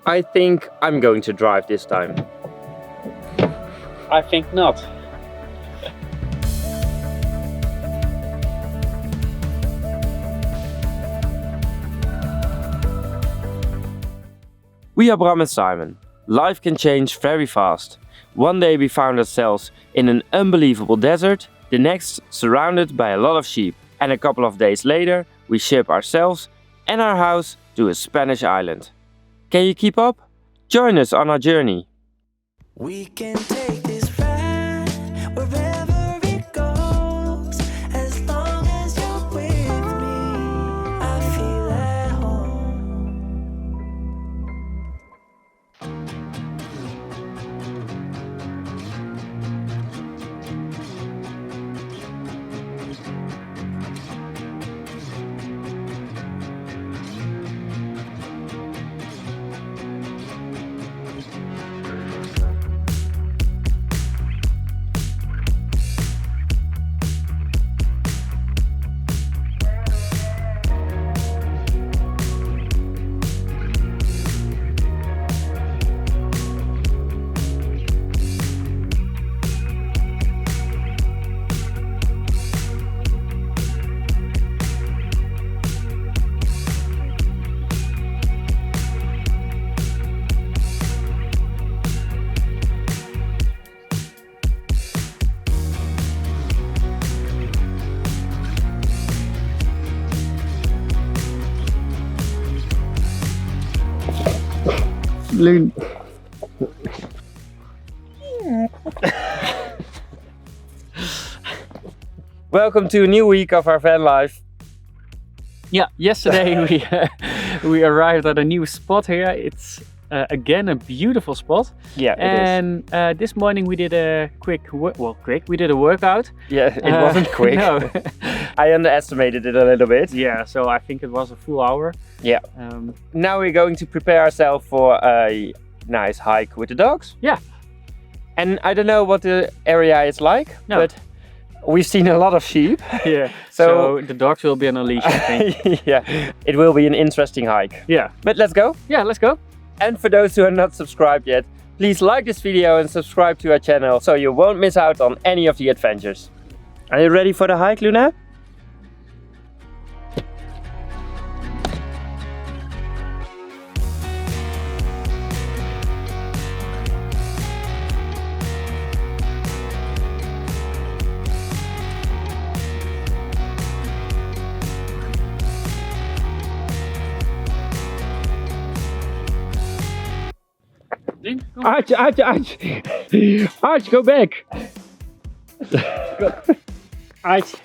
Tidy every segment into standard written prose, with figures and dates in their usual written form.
I think I'm going to drive this time. I think not. We are Bram and Simon. Life can change very fast. One day we found ourselves in an unbelievable desert, the next surrounded by a lot of sheep. And a couple of days later we ship ourselves and our house to a Spanish island. Can you keep up? Join us on our journey. We can take this ride wherever it goes. As long as you're with me, I feel at home. Loon. Welcome to a new week of our van life. Yeah, yesterday we arrived at a new spot here. It's again a beautiful spot. Yeah, and this morning we did a we did a workout. Yeah, it wasn't quick. No. I underestimated it a little bit. Yeah, so I think it was a full hour. Yeah. Now we're going to prepare ourselves for a nice hike with the dogs. Yeah. And I don't know what the area is like, but we've seen a lot of sheep. Yeah. So the dogs will be on a leash, I think. Yeah, it will be an interesting hike. Yeah. But let's go. Yeah, let's go. And for those who are not subscribed yet, please like this video and subscribe to our channel so you won't miss out on any of the adventures. Are you ready for the hike, Luna? Arch, go back. Go. Arch.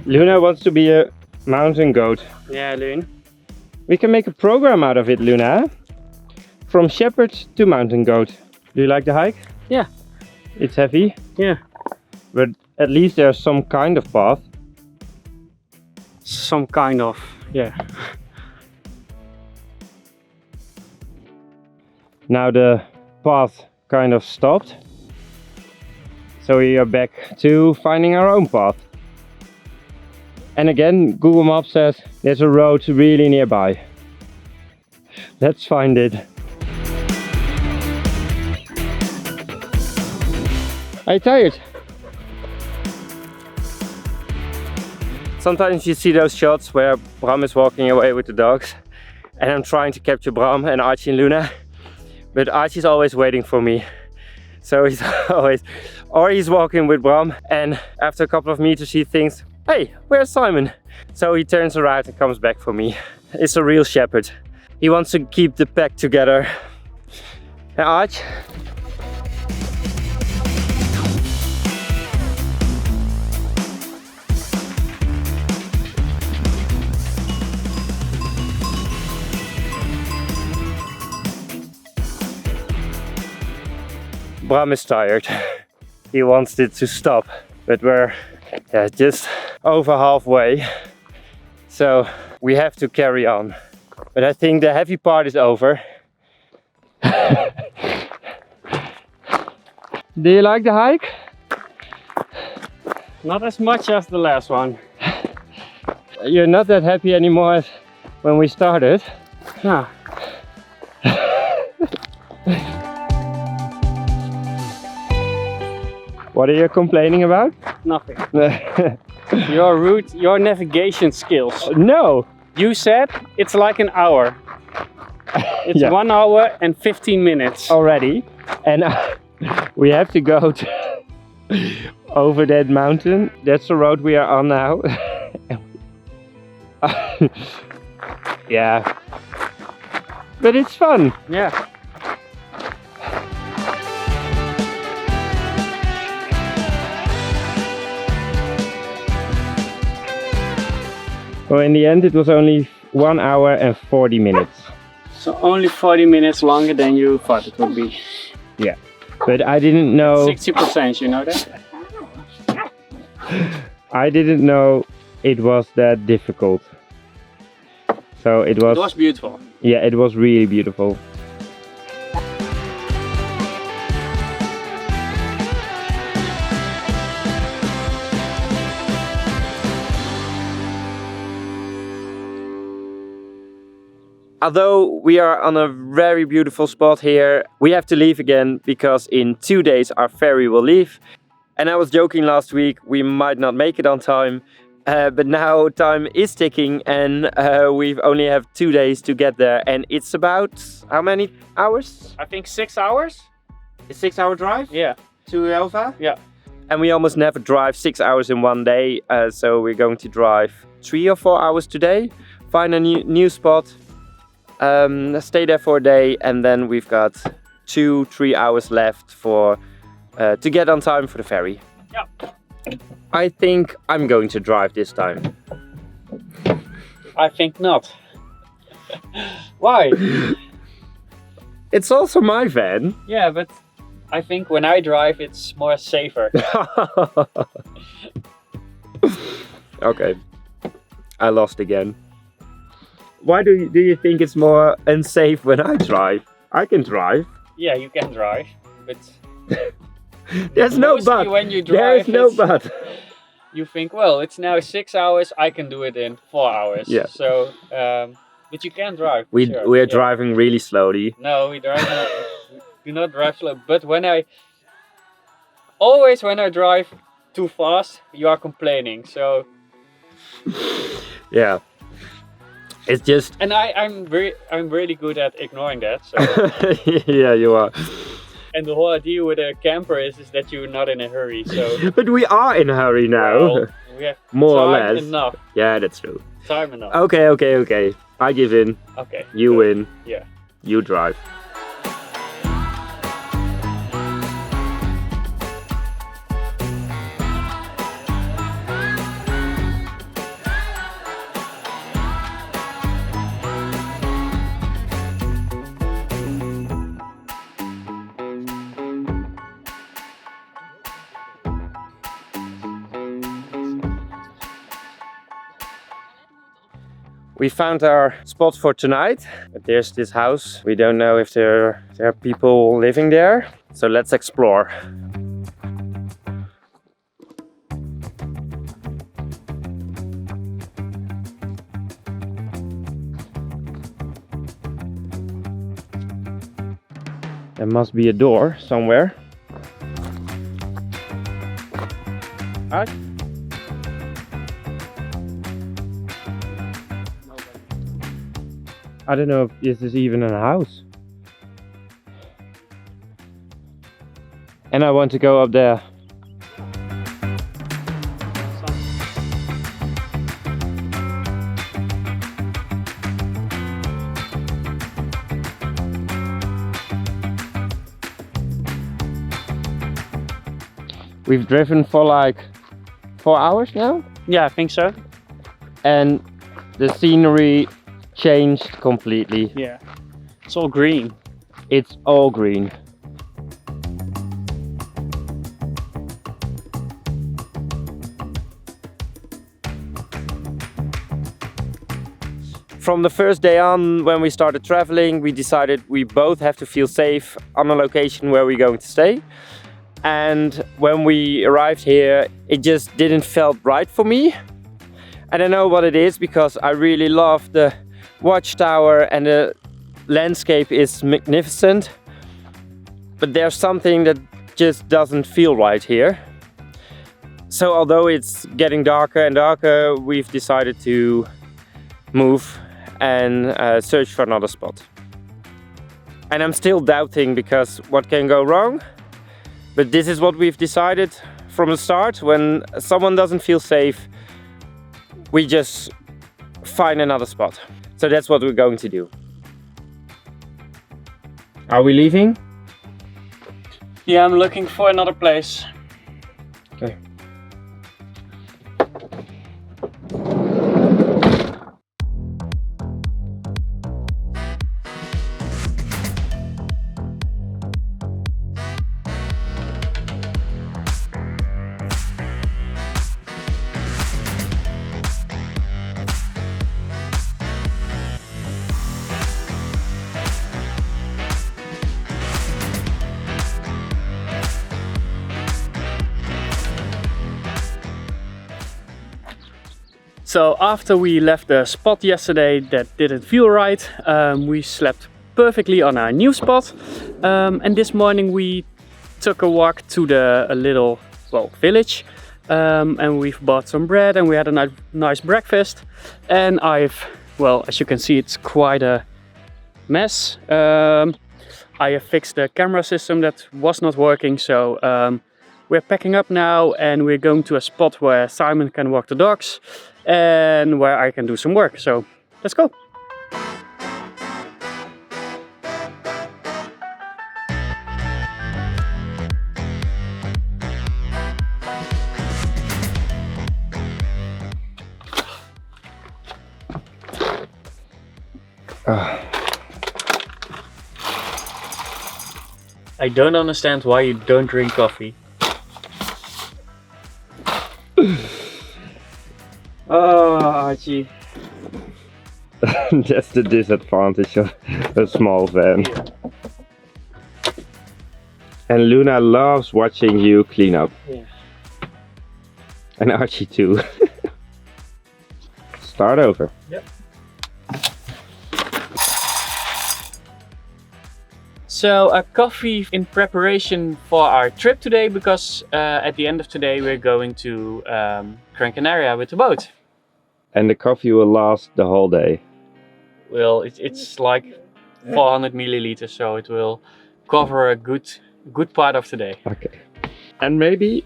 Luna wants to be a mountain goat. Yeah, Loon. We can make a program out of it, Luna. From shepherd to mountain goat. Do you like the hike? Yeah. It's heavy. Yeah. But at least there's some kind of path. Some kind of, yeah. Now the path kind of stopped. So we are back to finding our own path. And again, Google Maps says there's a road really nearby. Let's find it. Are you tired? Sometimes you see those shots where Bram is walking away with the dogs and I'm trying to capture Bram and Archie and Luna, but Archie's always waiting for me. So he's always, or he's walking with Bram and after a couple of meters he thinks, hey, where's Simon? So he turns around and comes back for me. It's a real shepherd. He wants to keep the pack together. Hey, Arch. Bram is tired. He wants it to stop, but we're just over halfway. So we have to carry on. But I think the heavy part is over. Do you like the hike? Not as much as the last one. You're not that happy anymore as when we started. No. What are you complaining about? Nothing. Your route, your navigation skills. No! You said it's like an hour. It's Yeah. 1 hour and 15 minutes. Already. And we have to go over that mountain. That's the road we are on now. Yeah. But it's fun. Yeah. Well, in the end, it was only 1 hour and 40 minutes. So only 40 minutes longer than you thought it would be. Yeah. But I didn't know. 60%, you know that? I didn't know it was that difficult. So it was. It was beautiful. Yeah, it was really beautiful. Although we are on a very beautiful spot here, we have to leave again because in 2 days our ferry will leave. And I was joking last week, we might not make it on time. But now time is ticking and we only have 2 days to get there. And it's about how many hours? I think 6 hours? A 6 hour drive? Yeah. To Elva? Yeah. And we almost never drive 6 hours in one day. So we're going to drive 3 or 4 hours today. Find a new spot. Stay there for a day, and then we've got 2-3 hours left for to get on time for the ferry. Yeah. I think I'm going to drive this time. I think not. Why? It's also my van. Yeah, but I think when I drive it's more safer. Okay, I lost again. Why do you think it's more unsafe when I drive? I can drive. Yeah, you can drive, but There's no mostly but. when you drive, There's no it's- but. you think, well, it's now 6 hours, I can do it in 4 hours. Yeah. So, but you can drive. We're sure. driving really slowly. No, we drive. Do not drive slow. But when I drive too fast, you are complaining. So. Yeah. It's just. And I'm really good at ignoring that. So. Yeah, you are. And the whole idea with a camper is that you're not in a hurry. So. But we are in a hurry now. Well, we have More or time less. enough. Yeah, that's true. Time enough. Okay. I give in. Okay. You good. win. Yeah. You drive. We found our spot for tonight, but there's this house. We don't know if there are people living there, so let's explore. There must be a door somewhere. Right? I don't know if this is even a house. And I want to go up there. We've driven for like 4 hours now, Yeah, I think so. and the scenery changed completely. Yeah. It's all green. It's all green. From the first day on, when we started traveling, we decided we both have to feel safe on a location where we're going to stay. And when we arrived here, it just didn't felt right for me. I don't know what it is, because I really love the watchtower and the landscape is magnificent. But there's something that just doesn't feel right here. So although it's getting darker and darker, we've decided to move and search for another spot. And I'm still doubting, because what can go wrong? But this is what we've decided from the start. When someone doesn't feel safe, we just find another spot. So that's what we're going to do. Are we leaving? Yeah, I'm looking for another place. Okay. So after we left the spot yesterday that didn't feel right, we slept perfectly on our new spot. And this morning we took a walk to a little, well, village. And we've bought some bread and we had a nice breakfast. And well, as you can see, it's quite a mess. I have fixed the camera system that was not working. So we're packing up now and we're going to a spot where Simon can walk the dogs and where I can do some work. So let's go. I don't understand why you don't drink coffee. Oh, Archie. That's the disadvantage of a small van. Yeah. And Luna loves watching you clean up. Yeah. And Archie too. Start over. Yep. So a coffee in preparation for our trip today, because at the end of today we're going to Gran Canaria with the boat. And the coffee will last the whole day. Well, it's like 400 milliliters, so it will cover a good part of today. Okay. And maybe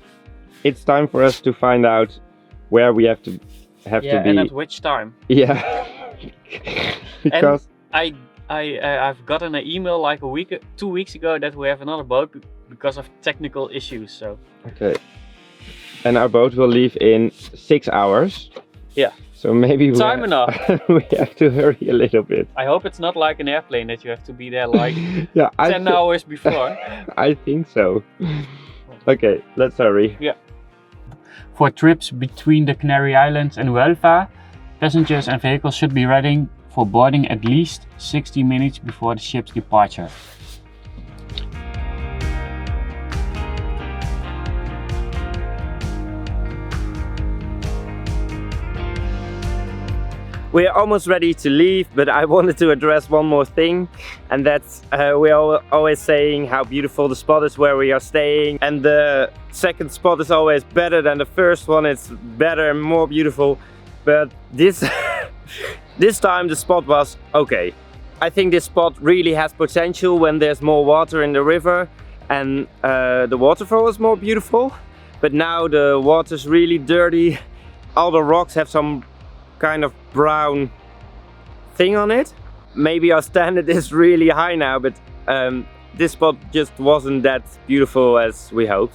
it's time for us to find out where we have to be. And at which time? Yeah. Because I've gotten an email like 2 weeks ago that we have another boat because of technical issues. So. Okay. And our boat will leave in 6 hours. Yeah. So maybe time enough. We have to hurry a little bit. I hope it's not like an airplane that you have to be there like yeah, 10 hours before. I think so. Okay, let's hurry. Yeah. For trips between the Canary Islands and Huelva, passengers and vehicles should be ready for boarding at least 60 minutes before the ship's departure. We're almost ready to leave, but I wanted to address one more thing, and that's we're always saying how beautiful the spot is where we are staying, and the second spot is always better than the first one. It's better and more beautiful, but this this time the spot was okay. I think this spot really has potential when there's more water in the river and the waterfall is more beautiful, but now the water's really dirty. All the rocks have some kind of brown thing on it. Maybe our standard is really high now, but this spot just wasn't that beautiful as we hoped.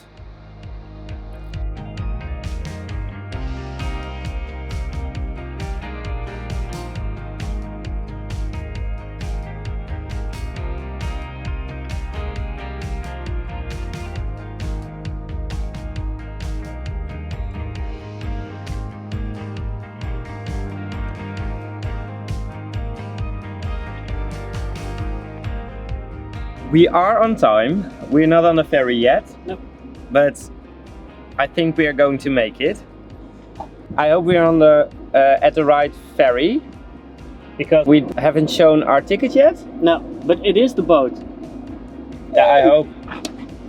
We are on time. We're not on the ferry yet. Nope. But I think we are going to make it. I hope we're on the at the right ferry, because we haven't shown our ticket yet. No, but it is the boat. Yeah, I hope.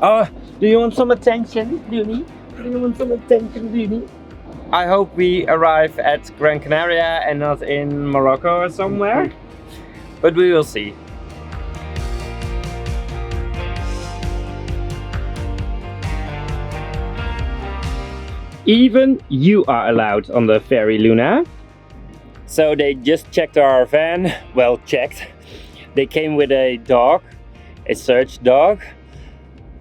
Oh, do you want some attention, Dooney? Do you want some attention, Dooney? I hope we arrive at Gran Canaria and not in Morocco or somewhere. But we will see. Even you are allowed on the ferry, Luna. So they just checked our van. Well, checked. They came with a dog, a search dog.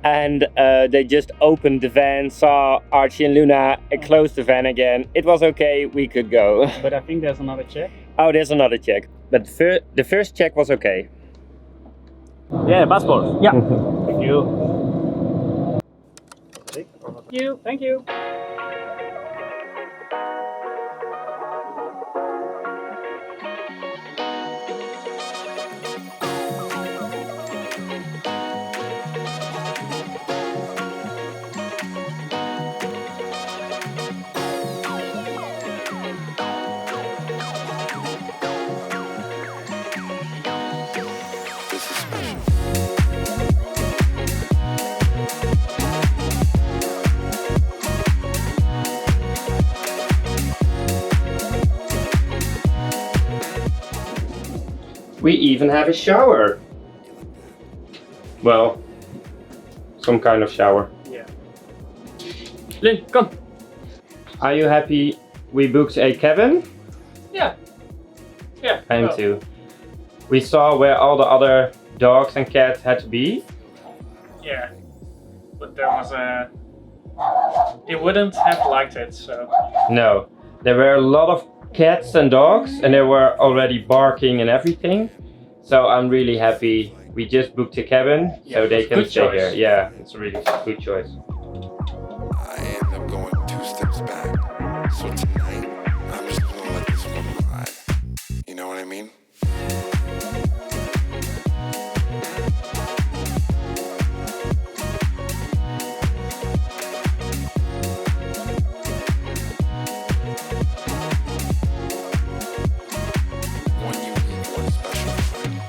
And they just opened the van, saw Archie and Luna, and closed the van again. It was okay, we could go. But I think there's another check. Oh, there's another check. But the first check was okay. Yeah, passport. Yeah. Thank you. Thank you. Thank you. We even have a shower. Well, some kind of shower. Yeah. Lynn, come. Are you happy we booked a cabin? Yeah. Yeah. I am well, too. We saw where all the other dogs and cats had to be. Yeah. But there was a... They wouldn't have liked it, so... No, there were a lot of cats and dogs, and they were already barking and everything. So I'm really happy we just booked a cabin, Yeah, so they can good stay choice. here. Yeah, it's a really good choice. I end up going 2 steps back. So tonight, I'm just gonna let this one ride. You know what I mean? One unique, one special night.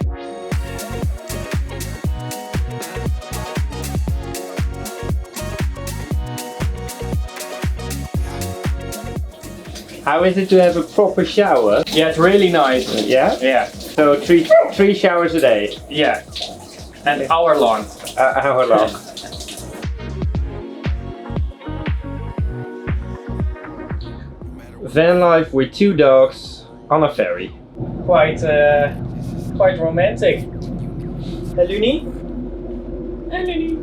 How is it to have a proper shower? Yeah, it's really nice. Yeah? Yeah. So three showers a day. Yeah. An hour long. Hour long. Van life with 2 dogs on a ferry. Quite romantic. Hey, Looney? Hey, Looney.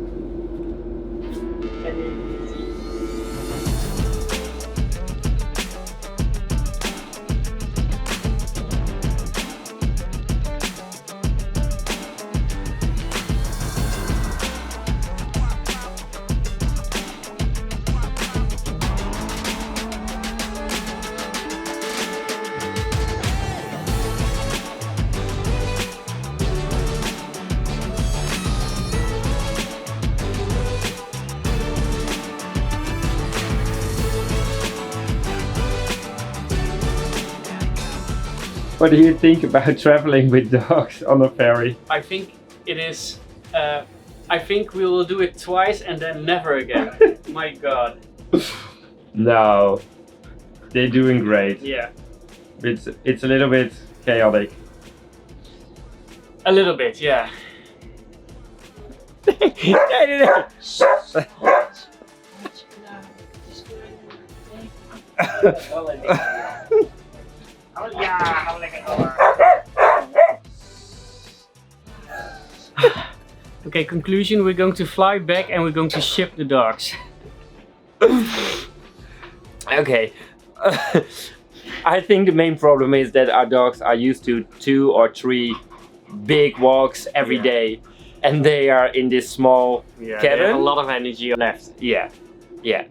What do you think about traveling with dogs on a ferry? I think it is. I think we will do it twice and then never again. My God. No, they're doing great. Yeah. It's a little bit chaotic. A little bit, yeah. Okay, conclusion, we're going to fly back and we're going to ship the dogs. Okay. I think the main problem is that our dogs are used to 2 or 3 big walks every day, and they are in this small Yeah, cabin. they have a lot of energy left. Yeah, yeah.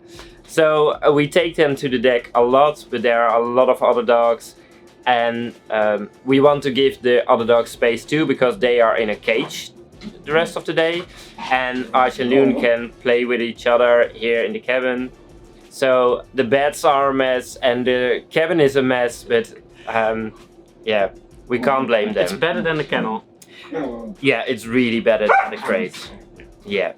So we take them to the deck a lot, but there are a lot of other dogs, and we want to give the other dogs space too, because they are in a cage the rest of the day, and Arch and Loon can play with each other here in the cabin. So the beds are a mess and the cabin is a mess, but yeah, we can't blame them. It's better than the kennel. Yeah, it's really better than the crate. Yeah.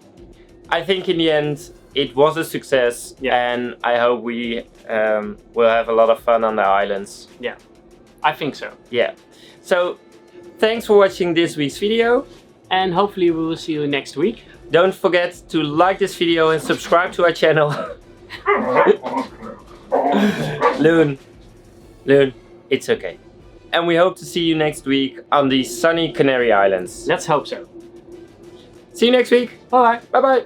I think in the end it was a success, and I hope we will have a lot of fun on the islands. Yeah, I think so. Yeah. So thanks for watching this week's video. And hopefully we will see you next week. Don't forget to like this video and subscribe to our channel. Loon, it's okay. And we hope to see you next week on the sunny Canary Islands. Let's hope so. See you next week. Bye. Bye bye.